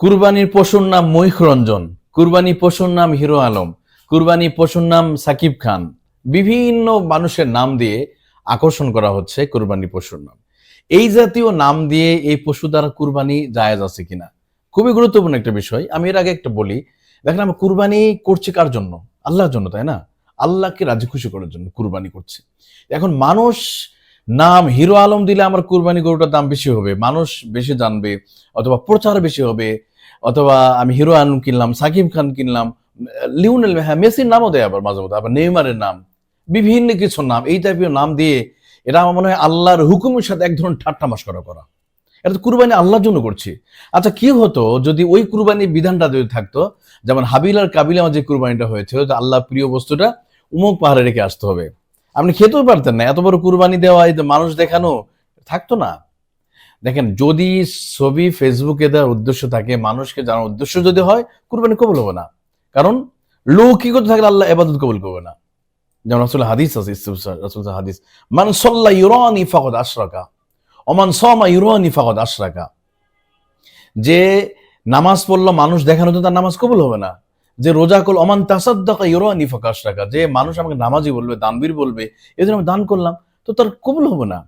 কুরবানির পশুর নাম মহিষ রঞ্জন, কুরবানি পশুর নাম হিরো আলম, কুরবানি পশুর নাম সাকিব খান। বিভিন্ন মানুষের নাম দিয়ে আকর্ষণ করা হচ্ছে কুরবানি পশুর নাম। এই জাতীয় নাম দিয়ে এই পশু দ্বারা কুরবানি জায়েজ আছে কিনা, খুবই গুরুত্বপূর্ণ একটা বিষয়। আমি এর আগে একটা বলি, দেখেন আমরা কুরবানি করছি কার জন্য? আল্লাহর জন্য, তাই না? আল্লাহকে রাজি খুশি করার জন্য কুরবানি করছি। এখন মানুষ নাম হিরো আলম দিলে আমার কুরবানি গরুটার দাম বেশি হবে, মানুষ বেশি জানবে, অথবা প্রচার বেশি হবে, অথবা আমি হিরো আলম কিনলাম, সাকিব খান কিনলাম, লিওনেল, হ্যাঁ মেসির নামও দেয় আবার মাঝে মধ্যে, আবার নেইমারের নাম, বিভিন্ন কিছু নাম, এই টাইপের নাম দিয়ে এটা আমার মনে হয় আল্লাহর হুকুমের সাথে এক ধরনের ঠাট্টা মশকরা করা। এটা তো কুরবানি আল্লাহর জন্য করছি। আচ্ছা, কি হতো যদি ওই কুরবানির বিধানটা যদি থাকতো, যেমন হাবিল আর কাবিল আমার যে কুরবানিটা হয়েছিল, যে আল্লাহ প্রিয় বস্তুটা উমুক পাহাড়ে রেখে আসতে হবে, আপনি খেতেও পারতেন না, এত বড় কুরবানি দেওয়া, এই মানুষ দেখানো থাকতো না। দেখেন, যদি ছবি ফেসবুকে দেওয়ার উদ্দেশ্য থাকে, মানুষকে জানার উদ্দেশ্য যদি হয়, কুরবানি কবুল হবে না। কারণ লৌকিকতা থাকলে আল্লাহ ইবাদত কবুল করবে না। যেমন রাসূল হাদিস আছে, রাসূল হাদিস, মান সাল্লা ইউরানি ফাকাদ আশরাকা ওমান সামা ইউরানি ফাকাদ আশরাকা। যে নামাজ পড়লো মানুষ দেখানো তো তার নামাজ কবুল হবে না। যে রোজা করল, ওমান তাসাদ্দাকা ইউরানি ফাকাদ আশরাকা, যে মানুষ আমাকে নামাজি বলবে, দানবীর বলবে, এই জন্য আমি দান করলাম, তো তার কবুল হবে না।